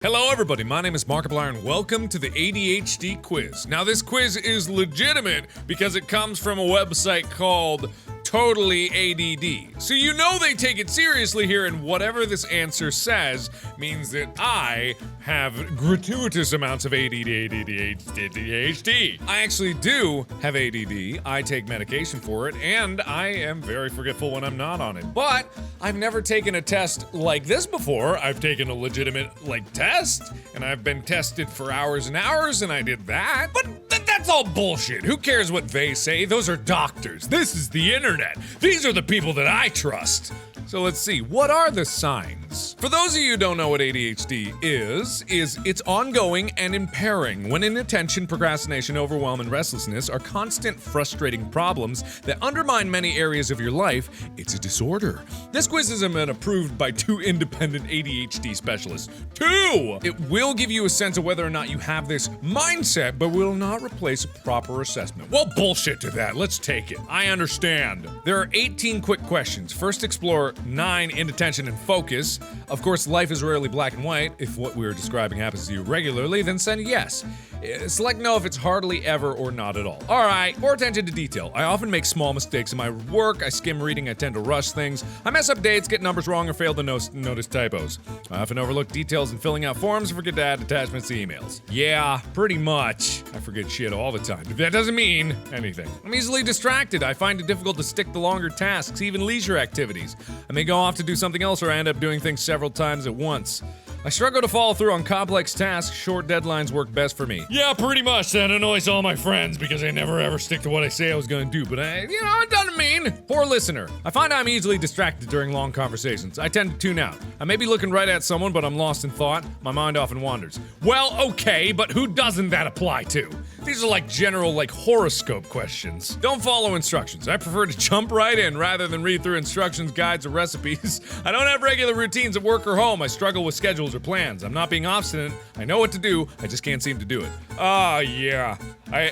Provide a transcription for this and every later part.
Hello everybody, my name is Markiplier and welcome to the ADHD quiz. Now this quiz is legitimate because it comes from a website called Totally ADD. So you know they take it seriously here, and whatever this answer says means that I have gratuitous amounts of ADHD. I actually do have ADD, I take medication for it, and I am very forgetful when I'm not on it. But I've never taken a test like this before. I've taken a legitimate, test, and I've been tested for hours and hours, and I did that. But that's all bullshit. Who cares what they say? Those are doctors. This is the internet. These are the people that I trust. So let's see, what are the signs? For those of you who don't know what ADHD is it's ongoing and impairing when inattention, procrastination, overwhelm, and restlessness are constant frustrating problems that undermine many areas of your life. It's a disorder. This quiz has been approved by 2 independent ADHD specialists. 2! It will give you a sense of whether or not you have this mindset, but will not replace a proper assessment. Well, bullshit to that. Let's take it. I understand. There are 18 quick questions. First, explore 9 inattention and focus. Of course, life is rarely black and white. If what we're describing happens to you regularly, then send yes. Select no if it's hardly ever or not at all. Alright, more attention to detail. I often make small mistakes in my work. I skim reading, I tend to rush things. I mess up dates, get numbers wrong, or fail to notice typos. I often overlook details in filling out forms and forget to add attachments to emails. Yeah, pretty much. I forget shit all the time. But that doesn't mean anything. I'm easily distracted. I find it difficult to stick to longer tasks, even leisure activities. I may go off to do something else, or I end up doing things several times at once. I struggle to follow through on complex tasks. Short deadlines work best for me. Yeah, pretty much. That annoys all my friends because I never ever stick to what I say I was gonna do, but it doesn't mean. Poor listener. I find I'm easily distracted during long conversations. I tend to tune out. I may be looking right at someone, but I'm lost in thought. My mind often wanders. Well, okay, but who doesn't that apply to? These are general, horoscope questions. Don't follow instructions. I prefer to jump right in rather than read through instructions, guides, or recipes. I don't have regular routines at work or home. I struggle with schedules or plans. I'm not being obstinate. I know what to do. I just can't seem to do it. Yeah.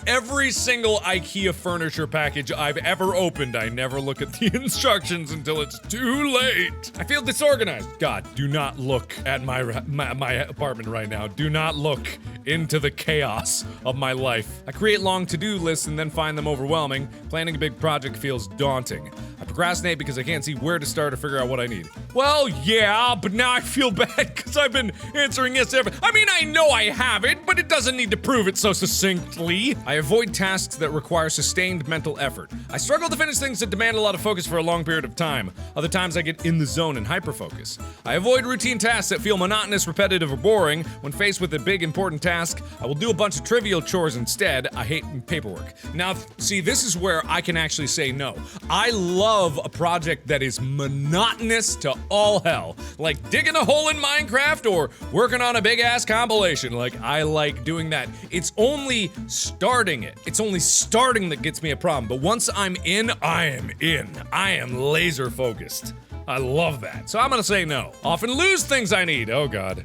Every single IKEA furniture package I've ever opened, I never look at the instructions until it's too late. I feel disorganized. God, do not look at my apartment right now. Do not look into the chaos of my life. I create long to-do lists and then find them overwhelming. Planning a big project feels daunting. I procrastinate because I can't see where to start or figure out what I need. Well, yeah, but now I feel bad because I've been answering yes to everything. I know I have it, but it doesn't need to prove it so succinctly. I avoid tasks that require sustained mental effort. I struggle to finish things that demand a lot of focus for a long period of time. Other times I get in the zone and hyperfocus. I avoid routine tasks that feel monotonous, repetitive, or boring. When faced with a big, important task, I will do a bunch of trivial chores instead. I hate paperwork. Now, see, this is where I can actually say no. I love a project that is monotonous to all hell. Like digging a hole in Minecraft or working on a big-ass compilation. I like doing that. It's only starting it. It's only starting that gets me a problem. But once I'm in, I am in. I am laser focused. I love that. So I'm gonna say no. Often lose things I need. Oh God.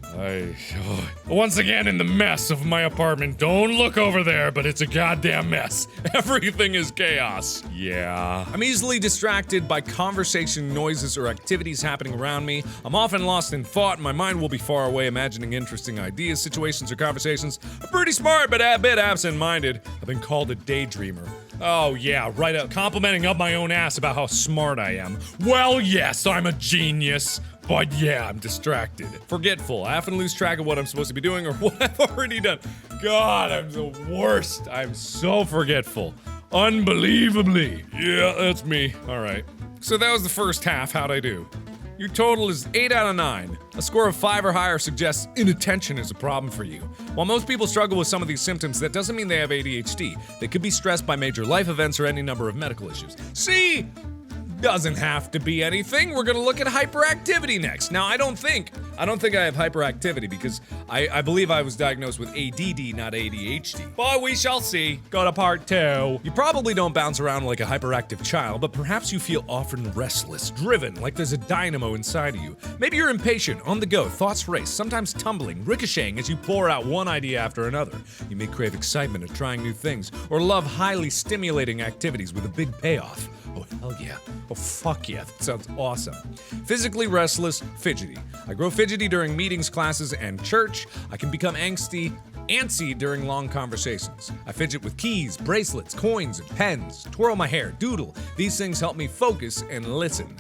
Once again in the mess of my apartment. Don't look over there, but it's a goddamn mess. Everything is chaos. Yeah. I'm easily distracted by conversation, noises, or activities happening around me. I'm often lost in thought and my mind will be far away imagining interesting ideas, situations, or conversations. I'm pretty smart, but a bit absent-minded. I've been called a daydreamer. Oh yeah, right up, complimenting up my own ass about how smart I am. Well, yes, I'm a genius, but yeah, I'm distracted. Forgetful, I often lose track of what I'm supposed to be doing or what I've already done. God, I'm the worst. I'm so forgetful. Unbelievably. Yeah, that's me. All right. So that was the first half. How'd I do? Your total is 8 out of 9. A score of 5 or higher suggests inattention is a problem for you. While most people struggle with some of these symptoms, that doesn't mean they have ADHD. They could be stressed by major life events or any number of medical issues. See? Doesn't have to be anything. We're gonna look at hyperactivity next. Now, I don't think I have hyperactivity because I believe I was diagnosed with ADD, not ADHD. But we shall see. Go to part 2. You probably don't bounce around like a hyperactive child, but perhaps you feel often restless, driven, like there's a dynamo inside of you. Maybe you're impatient, on the go, thoughts race, sometimes tumbling, ricocheting as you pour out one idea after another. You may crave excitement of trying new things, or love highly stimulating activities with a big payoff. Oh, hell yeah. Oh, fuck yeah. That sounds awesome. Physically restless, fidgety. I grow fidgety during meetings, classes, and church. I can become antsy during long conversations. I fidget with keys, bracelets, coins, and pens, twirl my hair, doodle. These things help me focus and listen.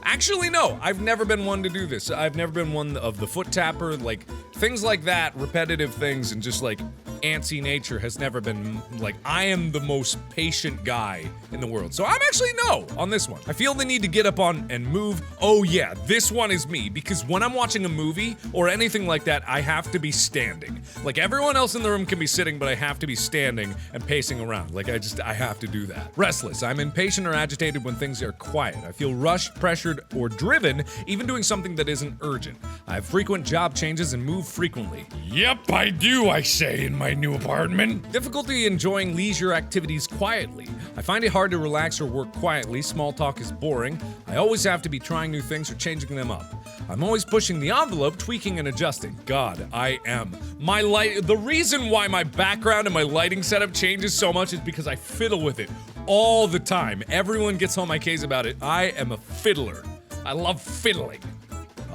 Actually, no, I've never been one to do this. I've never been one of the foot tapper, like things like that, repetitive things, and just like antsy nature has never been like, I am the most patient guy in the world. So I'm actually no on this one. I feel the need to get up on and move. Oh yeah, this one is me, because when I'm watching a movie or anything like that, I have to be standing. Like everyone else in the room can be sitting, but I have to be standing and pacing around. Like I have to do that. Restless. I'm impatient or agitated when things are quiet. I feel rushed, pressured, or driven, even doing something that isn't urgent. I have frequent job changes and move frequently. Yep, I do, I say, in my new apartment. Difficulty enjoying leisure activities quietly. I find it hard to relax or work quietly. Small talk is boring. I always have to be trying new things or changing them up. I'm always pushing the envelope, tweaking and adjusting. God, I am. The reason why my background and my lighting setup changes so much is because I fiddle with it all the time. Everyone gets on my case about it. I am a fiddler. I love fiddling.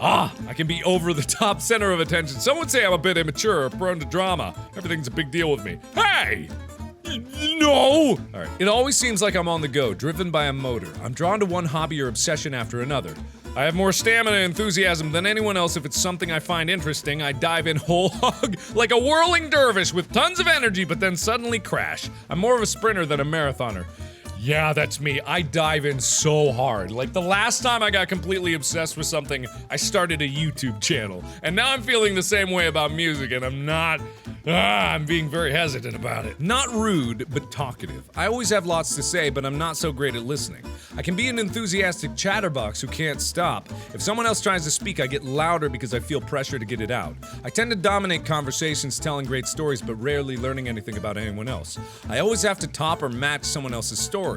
I can be over the top center of attention. Some would say I'm a bit immature or prone to drama. Everything's a big deal with me. Hey! No! Alright. It always seems like I'm on the go, driven by a motor. I'm drawn to one hobby or obsession after another. I have more stamina and enthusiasm than anyone else. If it's something I find interesting, I dive in whole hog like a whirling dervish with tons of energy, but then suddenly crash. I'm more of a sprinter than a marathoner. Yeah, that's me. I dive in so hard. Like the last time I got completely obsessed with something, I started a YouTube channel. And now I'm feeling the same way about music, and I'm being very hesitant about it. Not rude, but talkative. I always have lots to say, but I'm not so great at listening. I can be an enthusiastic chatterbox who can't stop. If someone else tries to speak, I get louder because I feel pressure to get it out. I tend to dominate conversations, telling great stories, but rarely learning anything about anyone else. I always have to top or match someone else's story.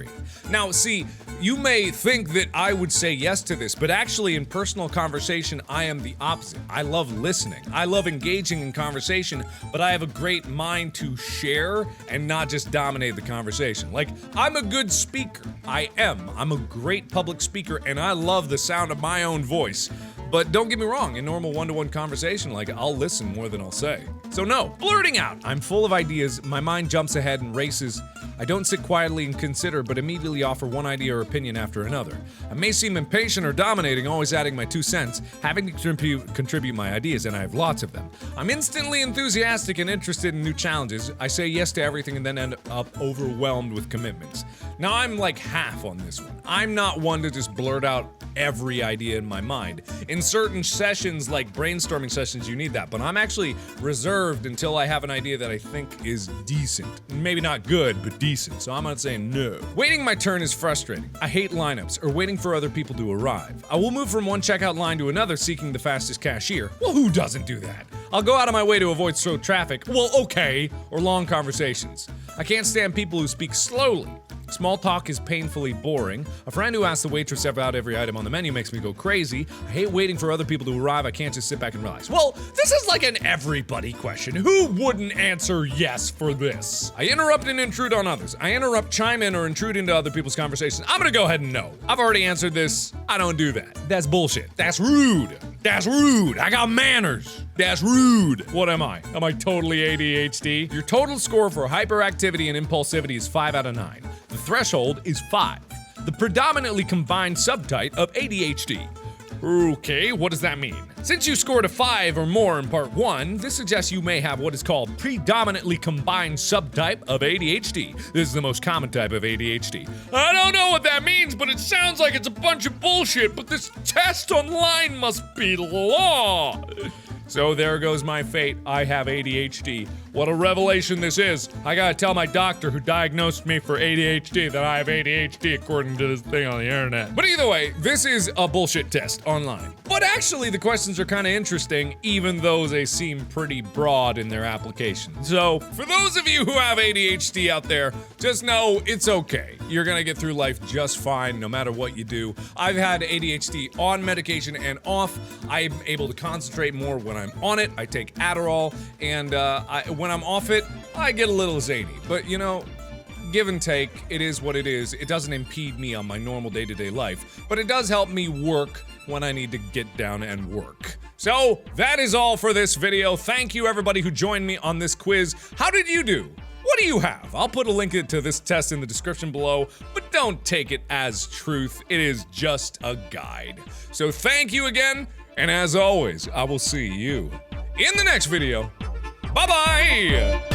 Now, see, you may think that I would say yes to this, but actually in personal conversation, I am the opposite. I love listening. I love engaging in conversation, but I have a great mind to share and not just dominate the conversation. Like, I'm a good speaker. I am. I'm a great public speaker, and I love the sound of my own voice. But don't get me wrong, in normal one-to-one conversation, like, I'll listen more than I'll say. So no, blurting out. I'm full of ideas, my mind jumps ahead and races. I don't sit quietly and consider, but immediately offer one idea or opinion after another. I may seem impatient or dominating, always adding my 2 cents, having to contribute my ideas, and I have lots of them. I'm instantly enthusiastic and interested in new challenges. I say yes to everything and then end up overwhelmed with commitments. Now I'm like half on this one. I'm not one to just blurt out every idea in my mind. In certain sessions, like brainstorming sessions, you need that, but I'm actually reserved until I have an idea that I think is decent. Maybe not good, but decent, so I'm not saying no. Waiting my turn is frustrating. I hate lineups or waiting for other people to arrive. I will move from one checkout line to another seeking the fastest cashier. Well, who doesn't do that? I'll go out of my way to avoid slow traffic, well, okay, or long conversations. I can't stand people who speak slowly. Small talk is painfully boring. A friend who asks the waitress about every item on the menu makes me go crazy. I hate waiting for other people to arrive. I can't just sit back and relax. Well, this is like an everybody question. Who wouldn't answer yes for this? I interrupt and intrude on others. I interrupt, chime in, or intrude into other people's conversations. I'm gonna go ahead and no. I've already answered this. I don't do that. That's bullshit. That's rude. That's rude. I got manners. That's rude. What am I? Am I totally ADHD? Your total score for hyperactivity and impulsivity is 5 out of 9. The threshold is 5. The predominantly combined subtype of ADHD. Okay, what does that mean? Since you scored a 5 or more in part 1, this suggests you may have what is called predominantly combined subtype of ADHD. This is the most common type of ADHD. I don't know what that means, but it sounds like it's a bunch of bullshit, but this test online must be law. So there goes my fate. I have ADHD. What a revelation this is. I gotta tell my doctor who diagnosed me for ADHD that I have ADHD according to this thing on the internet. But either way, this is a bullshit test online. But actually the questions are kind of interesting, even though they seem pretty broad in their application. So for those of you who have ADHD out there, just know it's okay. You're gonna get through life just fine no matter what you do. I've had ADHD on medication and off. I'm able to concentrate more when I'm on it. I take Adderall, and when I'm off it, I get a little zany. But you know, give and take. It is what it is. It doesn't impede me on my normal day-to-day life, but it does help me work when I need to get down and work. So, that is all for this video. Thank you everybody who joined me on this quiz. How did you do? What do you have? I'll put a link to this test in the description below, but don't take it as truth. It is just a guide. So thank you again, and as always, I will see you in the next video. Bye-bye!